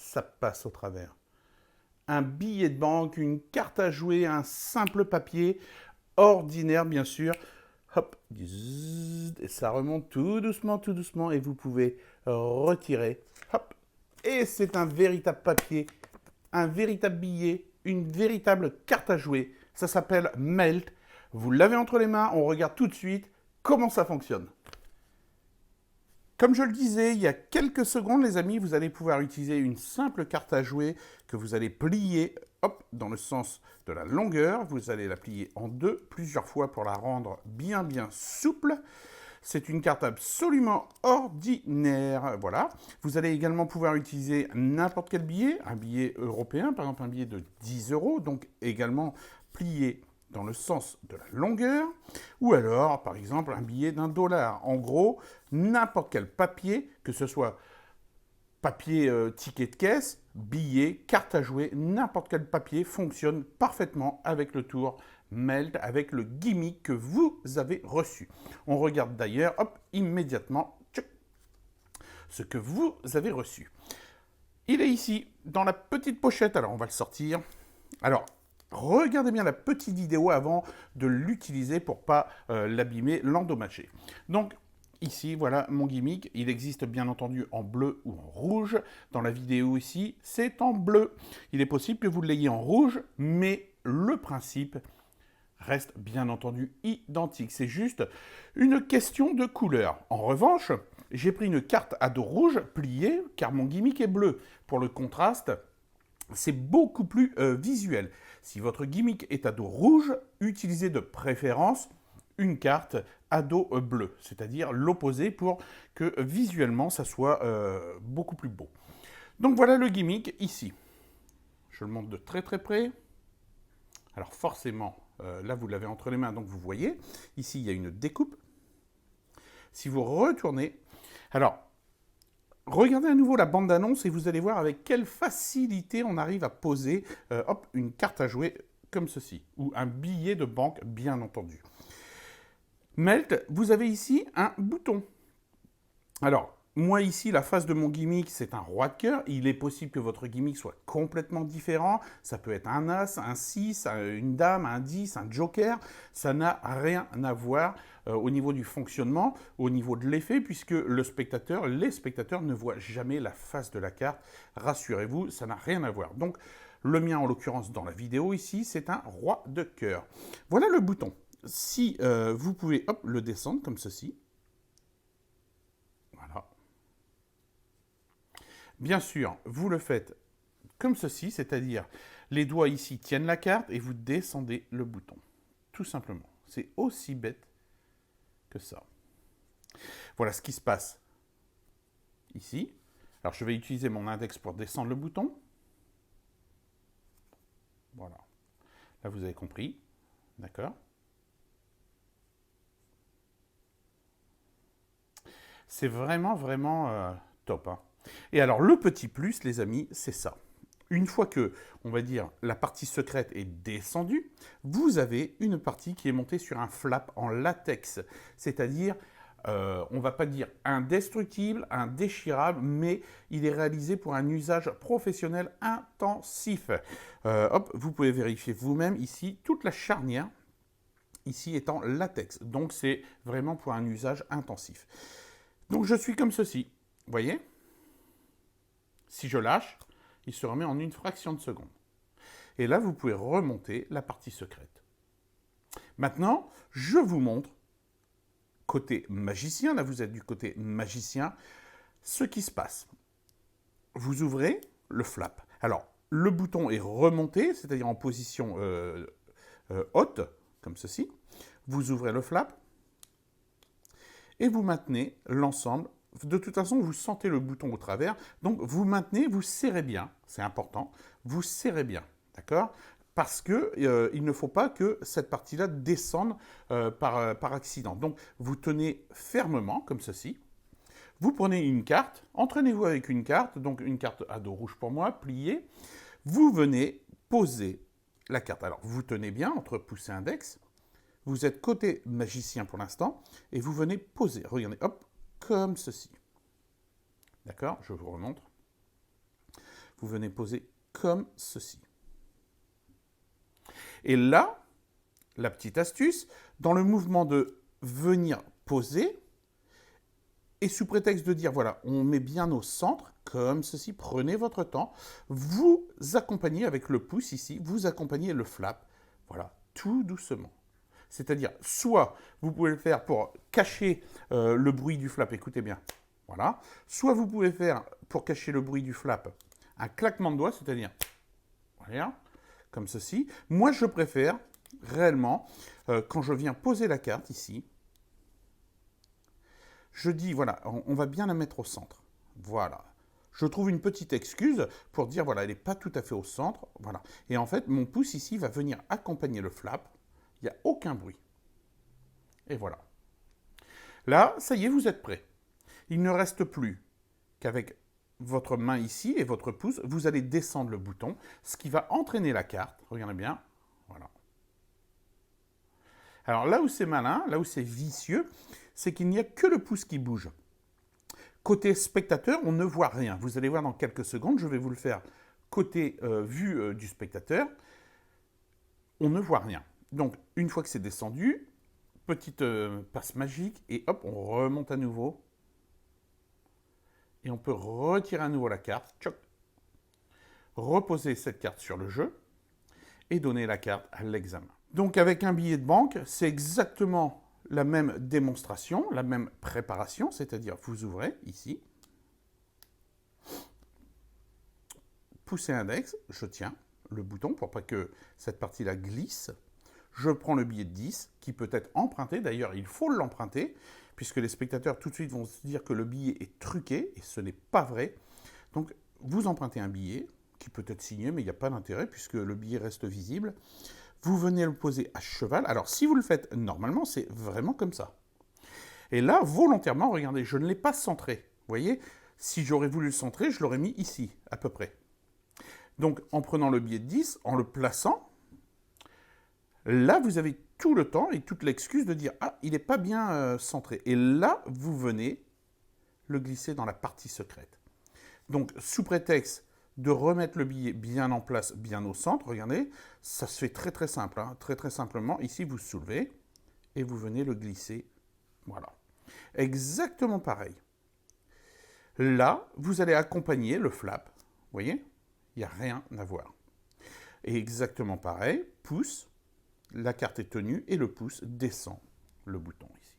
ça passe au travers. Un billet de banque, une carte à jouer, un simple papier, ordinaire bien sûr. Hop, et ça remonte tout doucement, et vous pouvez retirer. Hop, et c'est un véritable papier, un véritable billet, une véritable carte à jouer. Ça s'appelle Melt. Vous l'avez entre les mains, on regarde tout de suite comment ça fonctionne. Comme je le disais, il y a quelques secondes, les amis, vous allez pouvoir utiliser une simple carte à jouer que vous allez plier hop, dans le sens de la longueur. Vous allez la plier en deux plusieurs fois pour la rendre bien souple. C'est une carte absolument ordinaire. Voilà. Vous allez également pouvoir utiliser n'importe quel billet, un billet européen, par exemple un billet de 10 euros, donc également plié dans le sens de la longueur, ou alors, par exemple, un billet d'1 $. En gros, n'importe quel papier, que ce soit papier ticket de caisse, billet, carte à jouer, n'importe quel papier fonctionne parfaitement avec le tour Melt, avec le gimmick que vous avez reçu. On regarde d'ailleurs, hop, immédiatement, ce que vous avez reçu. Il est ici, dans la petite pochette, alors on va le sortir. Alors, regardez bien la petite vidéo avant de l'utiliser pour ne pas l'abîmer, l'endommager. Donc, ici, voilà mon gimmick. Il existe bien entendu en bleu ou en rouge. Dans la vidéo ici, c'est en bleu. Il est possible que vous l'ayez en rouge, mais le principe reste bien entendu identique. C'est juste une question de couleur. En revanche, j'ai pris une carte à dos rouge pliée, car mon gimmick est bleu. Pour le contraste, c'est beaucoup plus visuel. Si votre gimmick est à dos rouge, utilisez de préférence une carte à dos bleu, c'est-à-dire l'opposé pour que visuellement ça soit beaucoup plus beau. Donc voilà le gimmick ici. Je le montre de très près. Alors forcément, là vous l'avez entre les mains, donc vous voyez. Ici il y a une découpe. Si vous retournez, alors regardez à nouveau la bande-annonce et vous allez voir avec quelle facilité on arrive à poser hop, une carte à jouer comme ceci, ou un billet de banque bien entendu. Melt, vous avez ici un bouton. Alors, moi ici, la face de mon gimmick, c'est un roi de cœur. Il est possible que votre gimmick soit complètement différent. Ça peut être un as, un 6, une dame, un 10, un joker. Ça n'a rien à voir au niveau du fonctionnement, au niveau de l'effet, puisque les spectateurs ne voient jamais la face de la carte. Rassurez-vous, ça n'a rien à voir. Donc, le mien, en l'occurrence, dans la vidéo ici, c'est un roi de cœur. Voilà le bouton. Si vous pouvez hop, le descendre comme ceci. Voilà. Bien sûr, vous le faites comme ceci, c'est-à-dire les doigts ici tiennent la carte et vous descendez le bouton. Tout simplement. C'est aussi bête que ça. Voilà ce qui se passe ici. Alors je vais utiliser mon index pour descendre le bouton. Voilà. Là vous avez compris. D'accord ? C'est vraiment top. Hein. Et alors le petit plus, les amis, c'est ça. Une fois que, on va dire, la partie secrète est descendue, vous avez une partie qui est montée sur un flap en latex. C'est-à-dire, on ne va pas dire indestructible, indéchirable, mais il est réalisé pour un usage professionnel intensif. Hop, vous pouvez vérifier vous-même ici, toute la charnière, ici est en latex. Donc c'est vraiment pour un usage intensif. Donc je suis comme ceci, vous voyez ? Si je lâche, il se remet en une fraction de seconde. Et là, vous pouvez remonter la partie secrète. Maintenant, je vous montre, côté magicien, là vous êtes du côté magicien, ce qui se passe. Vous ouvrez le flap. Alors, le bouton est remonté, c'est-à-dire en position haute, comme ceci. Vous ouvrez le flap et vous maintenez l'ensemble. De toute façon, vous sentez le bouton au travers, donc vous maintenez, vous serrez bien, c'est important, vous serrez bien, d'accord ? Parce qu'il ne faut pas que cette partie-là descende par accident. Donc, vous tenez fermement, comme ceci. Vous prenez une carte, entraînez-vous avec une carte, donc une carte à dos rouge pour moi, pliée. Vous venez poser la carte. Alors, vous tenez bien entre pouce et index. Vous êtes côté magicien pour l'instant, et vous venez poser. Regardez, hop, comme ceci. D'accord ? Je vous remontre. vous venez poser comme ceci. Et là, la petite astuce, dans le mouvement de venir poser, et sous prétexte de dire, voilà, on met bien au centre, comme ceci, prenez votre temps, vous accompagnez avec le pouce ici, vous accompagnez le flap, voilà, tout doucement. C'est-à-dire, soit vous pouvez le faire pour cacher le bruit du flap, écoutez bien, voilà, soit vous pouvez faire, pour cacher le bruit du flap, un claquement de doigts, c'est-à-dire, voilà, comme ceci. Moi, je préfère, réellement, quand je viens poser la carte ici, je dis, voilà, on va bien la mettre au centre. Voilà. Je trouve une petite excuse pour dire, voilà, elle n'est pas tout à fait au centre. Voilà. Et en fait, mon pouce ici va venir accompagner le flap. Il n'y a aucun bruit. Et voilà. Là, ça y est, vous êtes prêt. Il ne reste plus qu'avec votre main ici et votre pouce, vous allez descendre le bouton, ce qui va entraîner la carte. Regardez bien. Voilà. Alors là où c'est malin, là où c'est vicieux, c'est qu'il n'y a que le pouce qui bouge. Côté spectateur, on ne voit rien. Vous allez voir dans quelques secondes, je vais vous le faire côté vue du spectateur. On ne voit rien. Donc, une fois que c'est descendu, petite passe magique, et hop, on remonte à nouveau. Et on peut retirer à nouveau la carte. Tchoc. Reposer cette carte sur le jeu et donner la carte à l'examen. Donc, avec un billet de banque, c'est exactement la même démonstration, la même préparation, c'est-à-dire vous ouvrez ici, poussez index, je tiens le bouton pour pas que cette partie-là glisse, je prends le billet de 10 qui peut être emprunté, d'ailleurs il faut l'emprunter, puisque les spectateurs tout de suite vont se dire que le billet est truqué, et ce n'est pas vrai. Donc vous empruntez un billet, qui peut être signé, mais il n'y a pas d'intérêt, puisque le billet reste visible. Vous venez le poser à cheval. Alors, si vous le faites normalement, c'est vraiment comme ça. Et là, volontairement, regardez, je ne l'ai pas centré. Vous voyez, si j'aurais voulu le centrer, je l'aurais mis ici, à peu près. Donc, en prenant le billet de 10, en le plaçant, là, vous avez tout le temps et toute l'excuse de dire « Ah, il n'est pas bien centré ». Et là, vous venez le glisser dans la partie secrète. Donc, sous prétexte de remettre le billet bien en place, bien au centre, regardez, ça se fait très très simple, hein, très très simplement. Ici, vous soulevez et vous venez le glisser, voilà. Exactement pareil. Là, vous allez accompagner le flap, vous voyez, il n'y a rien à voir. Et exactement pareil, pouce, la carte est tenue et le pouce descend le bouton ici.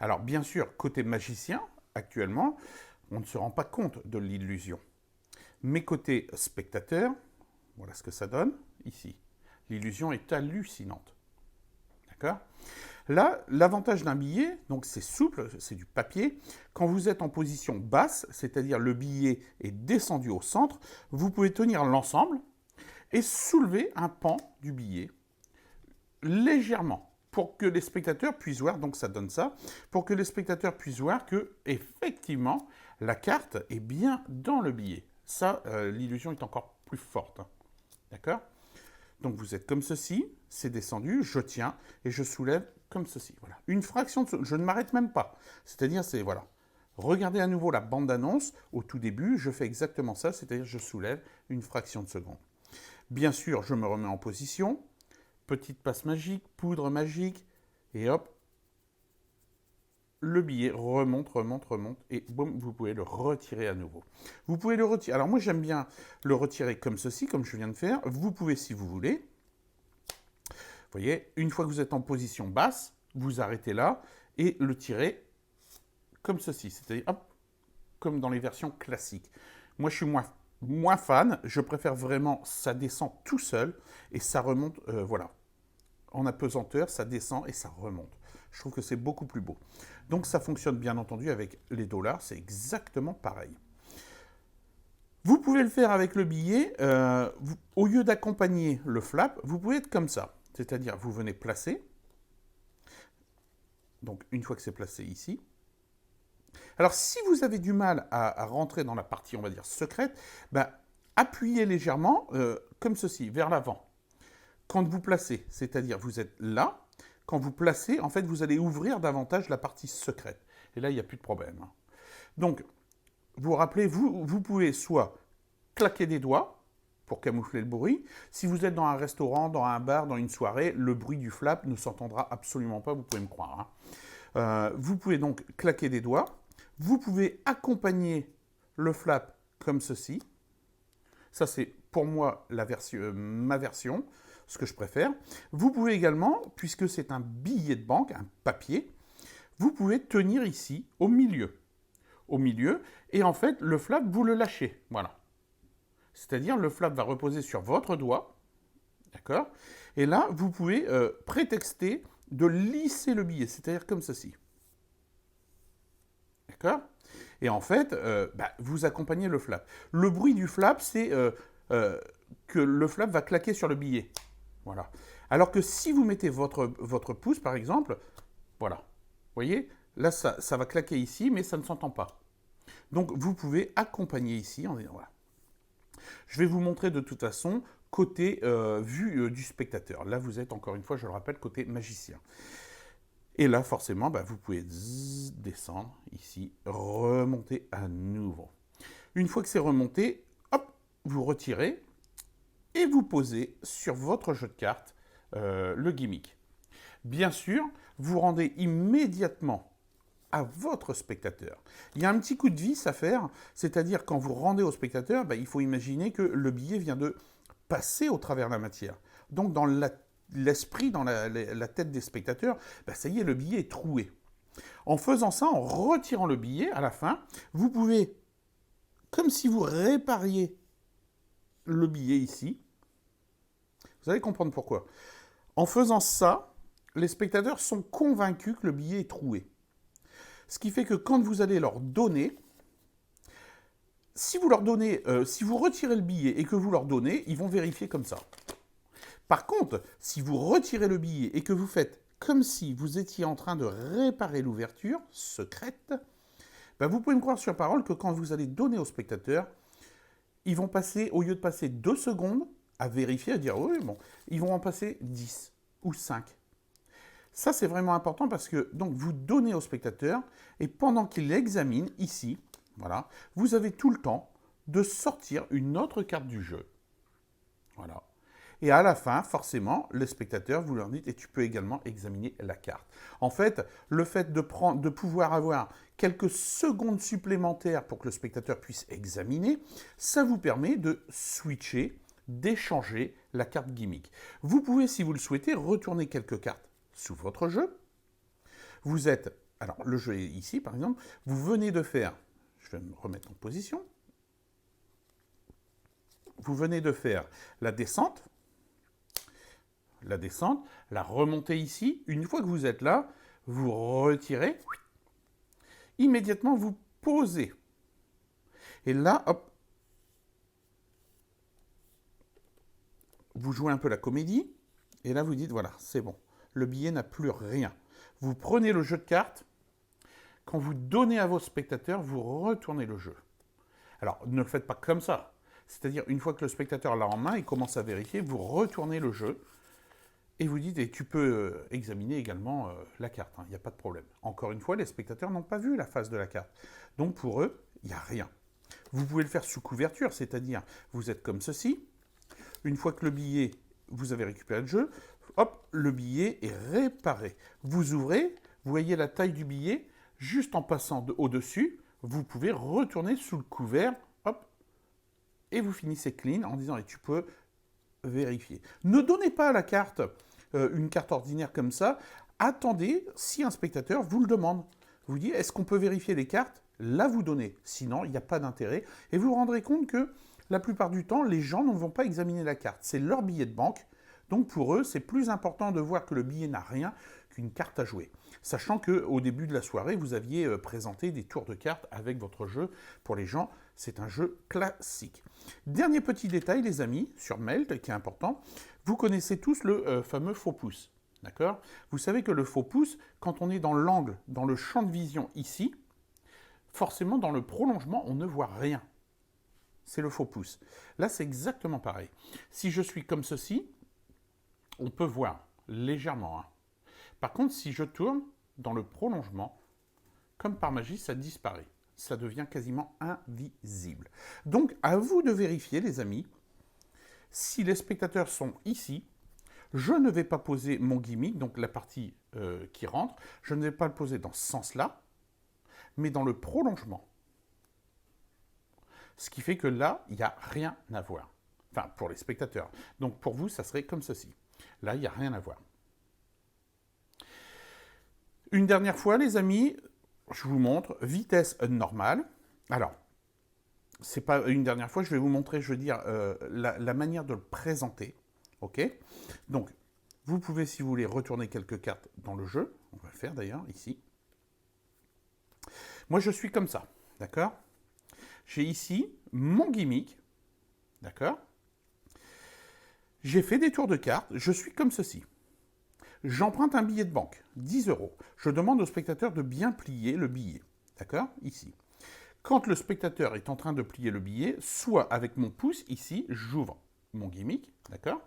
Alors bien sûr, côté magicien, actuellement, on ne se rend pas compte de l'illusion. Mais côté spectateur, voilà ce que ça donne ici. L'illusion est hallucinante. D'accord ? Là, l'avantage d'un billet, donc c'est souple, c'est du papier. Quand vous êtes en position basse, c'est-à-dire le billet est descendu au centre, vous pouvez tenir l'ensemble et soulever un pan du billet légèrement pour que les spectateurs puissent voir, donc ça donne ça, pour que les spectateurs puissent voir que, effectivement, la carte est bien dans le billet. Ça, l'illusion est encore plus forte. Hein. D'accord ? Donc vous êtes comme ceci, c'est descendu, je tiens et je soulève comme ceci. Voilà. Une fraction de seconde, je ne m'arrête même pas. C'est-à-dire, c'est, voilà. Regardez à nouveau la bande-annonce, au tout début, je fais exactement ça, c'est-à-dire je soulève une fraction de seconde. Bien sûr, je me remets en position, petite passe magique, poudre magique, et hop, le billet remonte, et boum, vous pouvez le retirer à nouveau. Vous pouvez le retirer. Alors moi, j'aime bien le retirer comme ceci, comme je viens de faire. Vous pouvez, si vous voulez, vous voyez, une fois que vous êtes en position basse, vous arrêtez là et le tirez comme ceci. C'est-à-dire, hop, comme dans les versions classiques. Moi, je suis moins fan. Je préfère vraiment, ça descend tout seul et ça remonte, voilà. En apesanteur, ça descend et ça remonte. Je trouve que c'est beaucoup plus beau. Donc ça fonctionne bien entendu avec les dollars, c'est exactement pareil. Vous pouvez le faire avec le billet, au lieu d'accompagner le flap, vous pouvez être comme ça. C'est-à-dire, vous venez placer, donc une fois que c'est placé ici. Alors si vous avez du mal à rentrer dans la partie, on va dire, secrète, ben, appuyez légèrement, comme ceci, vers l'avant. Quand vous placez, c'est-à-dire vous êtes là, quand vous placez, en fait, vous allez ouvrir davantage la partie secrète. Et là, il n'y a plus de problème. Donc, vous rappelez, vous pouvez soit claquer des doigts pour camoufler le bruit. Si vous êtes dans un restaurant, dans un bar, dans une soirée, le bruit du flap ne s'entendra absolument pas, vous pouvez me croire. Vous pouvez donc claquer des doigts. Vous pouvez accompagner le flap comme ceci. Ça, c'est pour moi ma version, ce que je préfère. Vous pouvez également, puisque c'est un billet de banque, un papier, vous pouvez tenir ici, au milieu. Au milieu, et en fait, le flap, vous le lâchez. Voilà. C'est-à-dire, le flap va reposer sur votre doigt. D'accord? Et là, vous pouvez prétexter de lisser le billet, c'est-à-dire comme ceci. D'accord? Et en fait, vous accompagnez le flap. Le bruit du flap, c'est que le flap va claquer sur le billet. Voilà. Alors que si vous mettez votre pouce, par exemple, voilà. Vous voyez? Là, ça va claquer ici, mais ça ne s'entend pas. Donc, vous pouvez accompagner ici en disant, voilà. Je vais vous montrer de toute façon côté vue du spectateur. Là, vous êtes, encore une fois, je le rappelle, côté magicien. Et là, forcément, vous pouvez descendre ici, remonter à nouveau. Une fois que c'est remonté, hop, vous retirez et vous posez sur votre jeu de cartes le gimmick. Bien sûr, vous rendez immédiatement à votre spectateur. Il y a un petit coup de vis à faire, c'est-à-dire quand vous rendez au spectateur, il faut imaginer que le billet vient de passer au travers de la matière. Donc dans l'esprit, dans la tête des spectateurs, ça y est, le billet est troué. En faisant ça, en retirant le billet, à la fin, vous pouvez, comme si vous répariez le billet ici, vous allez comprendre pourquoi. En faisant ça, les spectateurs sont convaincus que le billet est troué. Ce qui fait que quand vous allez leur donner, si vous retirez le billet et que vous leur donnez, ils vont vérifier comme ça. Par contre, si vous retirez le billet et que vous faites comme si vous étiez en train de réparer l'ouverture secrète, vous pouvez me croire sur parole que quand vous allez donner aux spectateurs, ils vont passer, au lieu de passer 2 secondes à vérifier, à dire oui, bon, ils vont en passer 10 ou 5. Ça, c'est vraiment important parce que donc vous donnez au spectateur et pendant qu'il l'examine ici, voilà, vous avez tout le temps de sortir une autre carte du jeu. Voilà. Et à la fin, forcément, les spectateurs, vous leur dites, et tu peux également examiner la carte. En fait, le fait de pouvoir avoir quelques secondes supplémentaires pour que le spectateur puisse examiner, ça vous permet de switcher, d'échanger la carte gimmick. Vous pouvez, si vous le souhaitez, retourner quelques cartes sous votre jeu. Vous êtes, alors le jeu est ici par exemple, vous venez de faire, je vais me remettre en position, vous venez de faire la descente, la remontée ici. Une fois que vous êtes là, vous retirez, immédiatement vous posez. Et là, hop, vous jouez un peu la comédie, et là vous dites, voilà, c'est bon, le billet n'a plus rien. Vous prenez le jeu de cartes, quand vous donnez à vos spectateurs, vous retournez le jeu. Alors, ne le faites pas comme ça. C'est-à-dire, une fois que le spectateur l'a en main, il commence à vérifier, vous retournez le jeu, et vous dites, et tu peux examiner également la carte, il n'y a pas de problème. Encore une fois, les spectateurs n'ont pas vu la face de la carte. Donc pour eux, il n'y a rien. Vous pouvez le faire sous couverture, c'est-à-dire, vous êtes comme ceci. Une fois que le billet, vous avez récupéré le jeu, hop, le billet est réparé. Vous ouvrez, vous voyez la taille du billet, juste en passant au-dessus, vous pouvez retourner sous le couvert, hop, et vous finissez clean en disant, et tu peux vérifier. Ne donnez pas à la carte une carte ordinaire comme ça. Attendez, si un spectateur vous le demande, vous dit, est-ce qu'on peut vérifier les cartes? Là, vous donnez. Sinon, il n'y a pas d'intérêt. Et vous vous rendrez compte que la plupart du temps, les gens ne vont pas examiner la carte. C'est leur billet de banque. Donc pour eux, c'est plus important de voir que le billet n'a rien qu'une carte à jouer. Sachant qu'au début de la soirée, vous aviez présenté des tours de cartes avec votre jeu. Pour les gens, c'est un jeu classique. Dernier petit détail, les amis, sur Melt, qui est important. Vous connaissez tous le fameux faux pouce. D'accord? Vous savez que le faux pouce, quand on est dans l'angle, dans le champ de vision ici, forcément, dans le prolongement, on ne voit rien. C'est le faux pouce. Là, c'est exactement pareil. Si je suis comme ceci, on peut voir légèrement. Par contre, si je tourne dans le prolongement, comme par magie, ça disparaît. ça devient quasiment invisible. Donc, à vous de vérifier, les amis, si les spectateurs sont ici, je ne vais pas poser mon gimmick, donc la partie qui rentre, je ne vais pas le poser dans ce sens-là, mais dans le prolongement. Ce qui fait que là, il n'y a rien à voir. Enfin, pour les spectateurs. Donc, pour vous, ça serait comme ceci. Là, il n'y a rien à voir. Une dernière fois, les amis, je vous montre, vitesse normale. Alors, c'est pas une dernière fois, je vais vous montrer, je veux dire, la manière de le présenter. OK? Donc, vous pouvez, si vous voulez, retourner quelques cartes dans le jeu. On va le faire d'ailleurs, ici. Moi, je suis comme ça, d'accord? J'ai ici mon gimmick, d'accord? J'ai fait des tours de cartes, je suis comme ceci. J'emprunte un billet de banque, 10 euros. Je demande au spectateur de bien plier le billet, d'accord? Ici. Quand le spectateur est en train de plier le billet, soit avec mon pouce, ici, j'ouvre mon gimmick, d'accord?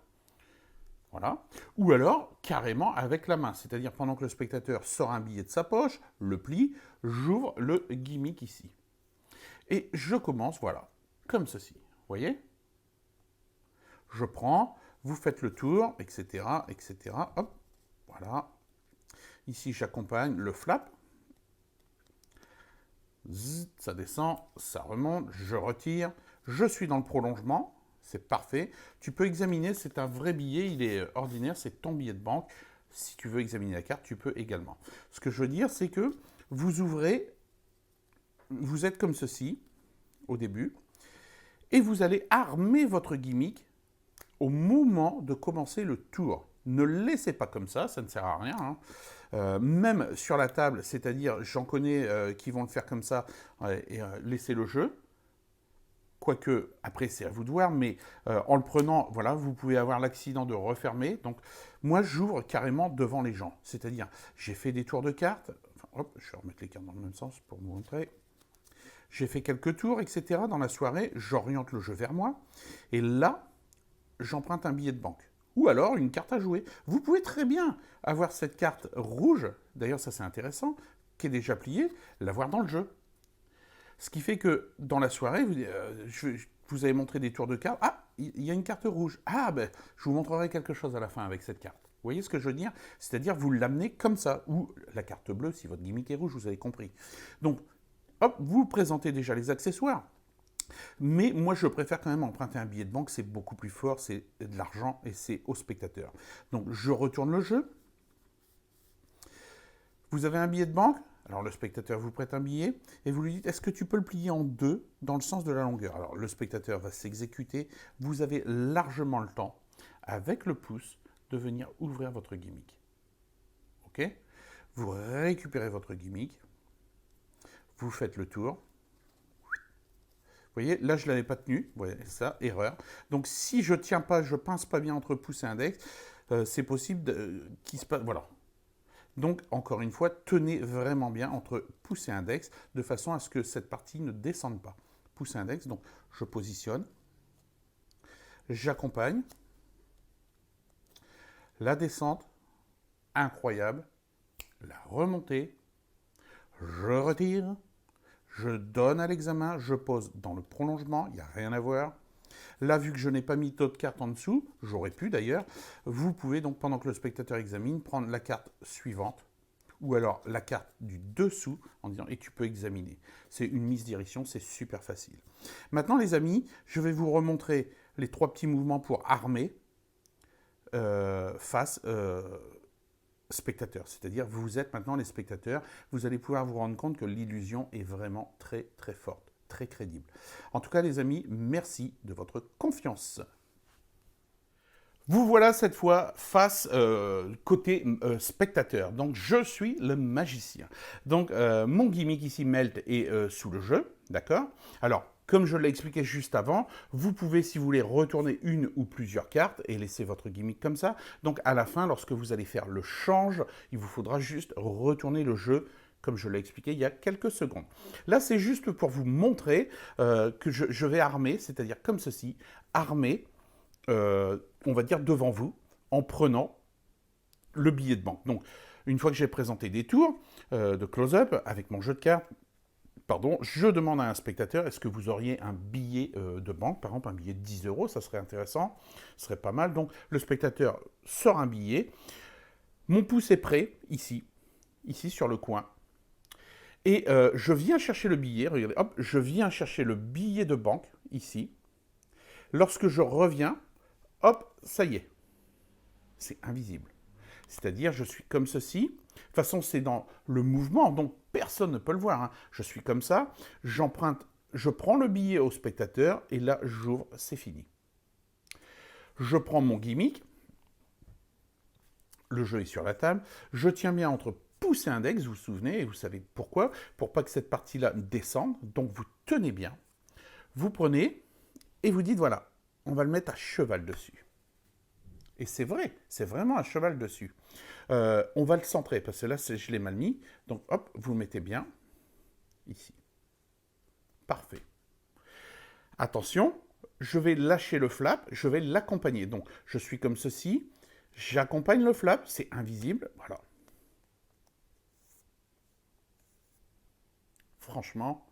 Voilà. Ou alors, carrément avec la main. C'est-à-dire, pendant que le spectateur sort un billet de sa poche, le plie, j'ouvre le gimmick ici. Et je commence, voilà, comme ceci. Vous voyez? Je prends, vous faites le tour, etc., etc. Hop, voilà. Ici, j'accompagne le flap. Zzz, ça descend, ça remonte, je retire. Je suis dans le prolongement. C'est parfait. Tu peux examiner, c'est un vrai billet, il est ordinaire, c'est ton billet de banque. Si tu veux examiner la carte, tu peux également. Ce que je veux dire, c'est que vous ouvrez, vous êtes comme ceci au début, et vous allez armer votre gimmick au moment de commencer le tour. Ne le laissez pas comme ça ne sert à rien. Hein. Même sur la table, c'est-à-dire, j'en connais qui vont le faire comme ça et laisser le jeu. Quoique, après, c'est à vous de voir, mais en le prenant, voilà, vous pouvez avoir l'accident de refermer. Donc, moi, j'ouvre carrément devant les gens. C'est-à-dire, j'ai fait des tours de cartes. Enfin, hop, je vais remettre les cartes dans le même sens pour vous montrer. J'ai fait quelques tours, etc. Dans la soirée, j'oriente le jeu vers moi. Et là, j'emprunte un billet de banque. Ou alors une carte à jouer. Vous pouvez très bien avoir cette carte rouge, d'ailleurs, ça c'est intéressant, qui est déjà pliée, l'avoir dans le jeu. Ce qui fait que dans la soirée, vous avez montré des tours de cartes. Ah, il y a une carte rouge. Ah, ben, je vous montrerai quelque chose à la fin avec cette carte. Vous voyez ce que je veux dire? C'est-à-dire, vous l'amenez comme ça. Ou la carte bleue, si votre gimmick est rouge, vous avez compris. Donc, hop, vous présentez déjà les accessoires. Mais moi, je préfère quand même emprunter un billet de banque. C'est beaucoup plus fort, c'est de l'argent et c'est au spectateur. Donc, je retourne le jeu. Vous avez un billet de banque? Alors le spectateur vous prête un billet et vous lui dites est-ce que tu peux le plier en deux dans le sens de la longueur? Alors le spectateur va s'exécuter, vous avez largement le temps avec le pouce de venir ouvrir votre gimmick. Ok? Vous récupérez votre gimmick, vous faites le tour. Vous voyez, là je ne l'avais pas tenu, vous voyez ça, erreur. Donc si je ne tiens pas, je ne pince pas bien entre pouce et index, c'est possible qu'il se passe... Voilà. Donc, encore une fois, tenez vraiment bien entre pouce et index, de façon à ce que cette partie ne descende pas. Pouce et index, donc je positionne, j'accompagne, la descente, incroyable, la remontée, je retire, je donne à l'examen, je pose dans le prolongement, il n'y a rien à voir. Là, vu que je n'ai pas mis d'autres cartes en dessous, j'aurais pu d'ailleurs, vous pouvez donc, pendant que le spectateur examine, prendre la carte suivante, ou alors la carte du dessous, en disant « et tu peux examiner ». C'est une mise direction, c'est super facile. Maintenant, les amis, je vais vous remontrer les trois petits mouvements pour armer face spectateurs. C'est-à-dire, vous êtes maintenant les spectateurs, vous allez pouvoir vous rendre compte que l'illusion est vraiment très très forte, très crédible. En tout cas, les amis, merci de votre confiance. Vous voilà cette fois face côté spectateur. Donc, je suis le magicien. Donc, mon gimmick ici, Melt, est sous le jeu, d'accord? Alors, comme je l'ai expliqué juste avant, vous pouvez, si vous voulez, retourner une ou plusieurs cartes et laisser votre gimmick comme ça. Donc, à la fin, lorsque vous allez faire le change, il vous faudra juste retourner le jeu comme je l'ai expliqué il y a quelques secondes. Là, c'est juste pour vous montrer que je vais armer, c'est-à-dire comme ceci, armer, on va dire devant vous, en prenant le billet de banque. Donc, une fois que j'ai présenté des tours de close-up avec mon jeu de cartes, Pardon, je demande à un spectateur, est-ce que vous auriez un billet de banque, par exemple un billet de 10 euros, ça serait intéressant, ce serait pas mal. Donc le spectateur sort un billet, mon pouce est prêt, ici sur le coin, et je viens chercher le billet, regardez, hop, je viens chercher le billet de banque, ici. Lorsque je reviens, hop, ça y est, c'est invisible. C'est-à-dire, je suis comme ceci. De toute façon, c'est dans le mouvement, donc personne ne peut le voir. Hein. Je suis comme ça, j'emprunte, je prends le billet au spectateur, et là, j'ouvre, c'est fini. Je prends mon gimmick, le jeu est sur la table, je tiens bien entre pouce et index, vous vous souvenez, et vous savez pourquoi, pour pas que cette partie-là descende, donc vous tenez bien, vous prenez, et vous dites, voilà, on va le mettre à cheval dessus. Et c'est vrai, c'est vraiment un cheval dessus. On va le centrer, parce que là, je l'ai mal mis. Donc, hop, vous mettez bien ici. Parfait. Attention, je vais lâcher le flap, je vais l'accompagner. Donc, je suis comme ceci, j'accompagne le flap, c'est invisible, voilà. Franchement,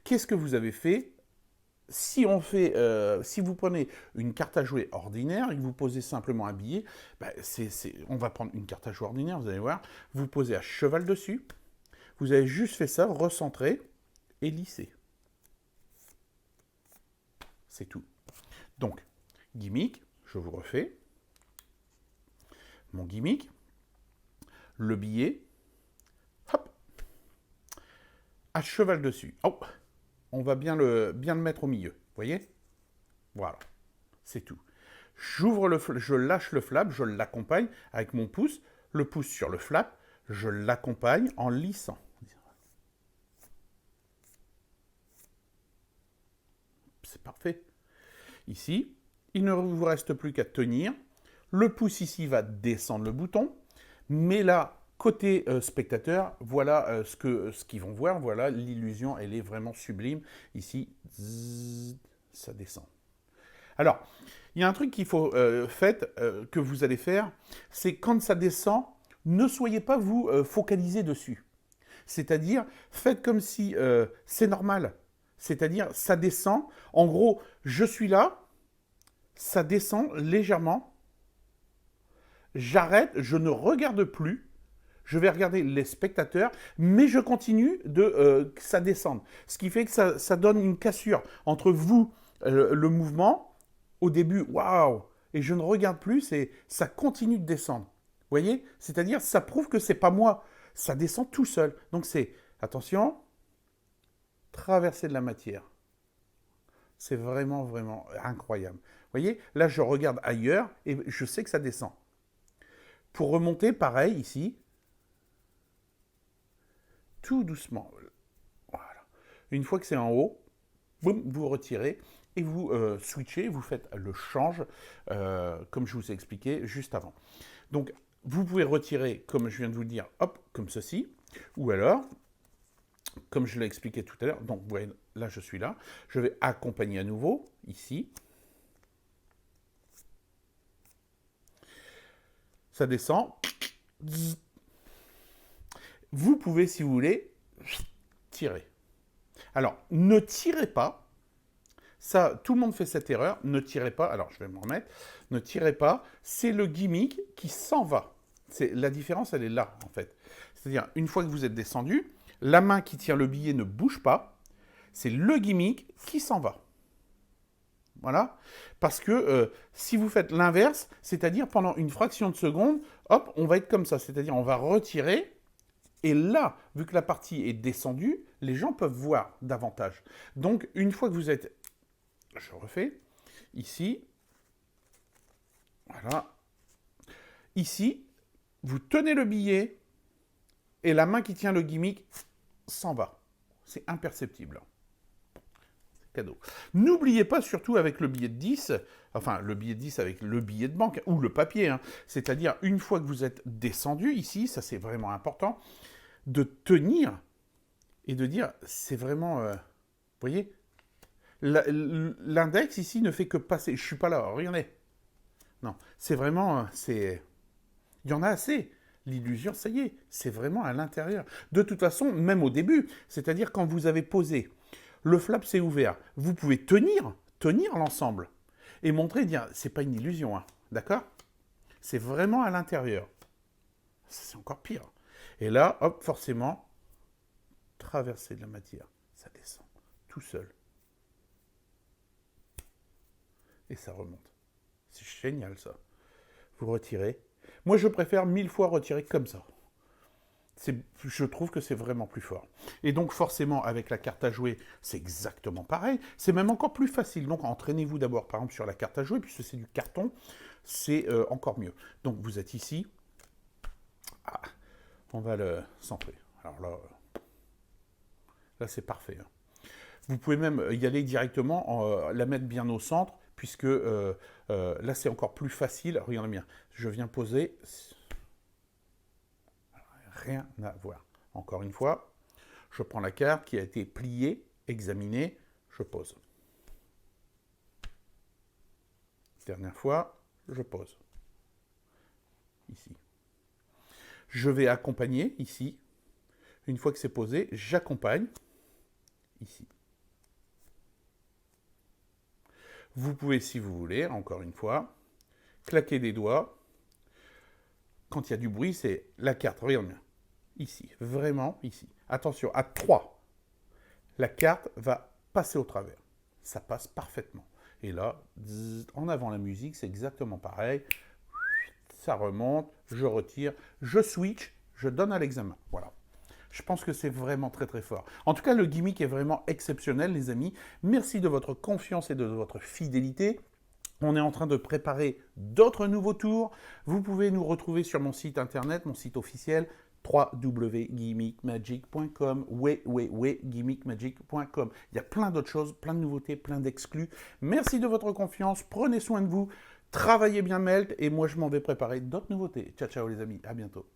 qu'est-ce que vous avez fait? Si vous prenez une carte à jouer ordinaire et que vous posez simplement un billet, bah on va prendre une carte à jouer ordinaire, vous allez voir, vous posez à cheval dessus, vous avez juste fait ça, recentrer et lisser. C'est tout. Donc, gimmick, je vous refais. Mon gimmick, le billet, hop, à cheval dessus. Oh, on va bien le mettre au milieu, vous voyez? Voilà, c'est tout. Je lâche le flap, je l'accompagne avec mon pouce, le pouce sur le flap, je l'accompagne en lissant. C'est parfait. Ici, il ne vous reste plus qu'à tenir. Le pouce ici va descendre le bouton, mais là, côté spectateur, voilà ce qu'ils vont voir. Voilà, l'illusion, elle est vraiment sublime. Ici, zzz, ça descend. Alors, il y a un truc qu'il faut que vous allez faire, c'est quand ça descend, ne soyez pas vous focalisé dessus. C'est-à-dire, faites comme si c'est normal. C'est-à-dire, ça descend. En gros, je suis là, ça descend légèrement. J'arrête, je ne regarde plus. Je vais regarder les spectateurs, mais je continue que ça descende. Ce qui fait que ça donne une cassure entre vous, le mouvement. Au début, waouh, et je ne regarde plus, et ça continue de descendre. Vous voyez? C'est-à-dire, ça prouve que c'est pas moi. Ça descend tout seul. Donc c'est, attention, traverser de la matière. C'est vraiment, vraiment incroyable. Vous voyez? Là, je regarde ailleurs, et je sais que ça descend. Pour remonter, pareil, ici, tout doucement. Voilà. Une fois que c'est en haut, boum, vous retirez. Et vous switchez, vous faites le change, comme je vous ai expliqué juste avant. Donc, vous pouvez retirer, comme je viens de vous le dire, hop, comme ceci, ou alors, comme je l'ai expliqué tout à l'heure, donc, vous voyez, là, je suis là, je vais accompagner à nouveau, ici. Ça descend. Vous pouvez, si vous voulez, tirer. Alors, ne tirez pas. Ça, tout le monde fait cette erreur. Ne tirez pas. Alors, je vais me remettre. Ne tirez pas. C'est le gimmick qui s'en va. La différence, elle est là, en fait. C'est-à-dire, une fois que vous êtes descendu, la main qui tient le billet ne bouge pas. C'est le gimmick qui s'en va. Voilà. Parce que si vous faites l'inverse, c'est-à-dire pendant une fraction de seconde, hop, on va être comme ça. C'est-à-dire, on va retirer. Et là, vu que la partie est descendue, les gens peuvent voir davantage. Donc, une fois que vous êtes... Je refais. Ici. Voilà. Ici, vous tenez le billet et la main qui tient le gimmick s'en va. C'est imperceptible. C'est cadeau. N'oubliez pas, surtout avec le billet de 10, enfin le billet de 10 avec le billet de banque ou le papier, hein, c'est-à-dire une fois que vous êtes descendu ici, ça c'est vraiment important, de tenir et de dire, c'est vraiment... vous voyez, l'index ici ne fait que passer. Je ne suis pas là, regardez. Non, c'est vraiment... il y en a assez. L'illusion, ça y est, c'est vraiment à l'intérieur. De toute façon, même au début, c'est-à-dire quand vous avez posé, le flap s'est ouvert, vous pouvez tenir l'ensemble et montrer, dire, c'est pas une illusion, hein, d'accord? C'est vraiment à l'intérieur. C'est encore pire. Et là, hop, forcément, traverser de la matière, ça descend tout seul. Et ça remonte. C'est génial, ça. Vous retirez. Moi, je préfère 1000 fois retirer comme ça. Je trouve que c'est vraiment plus fort. Et donc, forcément, avec la carte à jouer, c'est exactement pareil. C'est même encore plus facile. Donc, entraînez-vous d'abord, par exemple, sur la carte à jouer, puisque c'est du carton. C'est encore mieux. Donc, vous êtes ici. Ah, on va le centrer. Alors là c'est parfait. Hein. Vous pouvez même y aller directement, la mettre bien au centre, puisque là, c'est encore plus facile. Regardez bien, je viens poser. Rien à voir. Encore une fois, je prends la carte qui a été pliée, examinée, je pose. Dernière fois, je pose. Ici. Je vais accompagner, ici. Une fois que c'est posé, j'accompagne, ici. Vous pouvez, si vous voulez, encore une fois, claquer des doigts. Quand il y a du bruit, c'est la carte, regardez bien. Ici, vraiment ici. Attention, à 3, la carte va passer au travers. Ça passe parfaitement. Et là, en avant la musique, c'est exactement pareil. Ça remonte, je retire, je switch, je donne à l'examen. Voilà. Je pense que c'est vraiment très très fort. En tout cas, le gimmick est vraiment exceptionnel, les amis. Merci de votre confiance et de votre fidélité. On est en train de préparer d'autres nouveaux tours. Vous pouvez nous retrouver sur mon site internet, mon site officiel, www.gimmickmagic.com, gimmickmagic.com. Il y a plein d'autres choses, plein de nouveautés, plein d'exclus. Merci de votre confiance, prenez soin de vous, travaillez bien Melt, et moi je m'en vais préparer d'autres nouveautés. Ciao ciao les amis, à bientôt.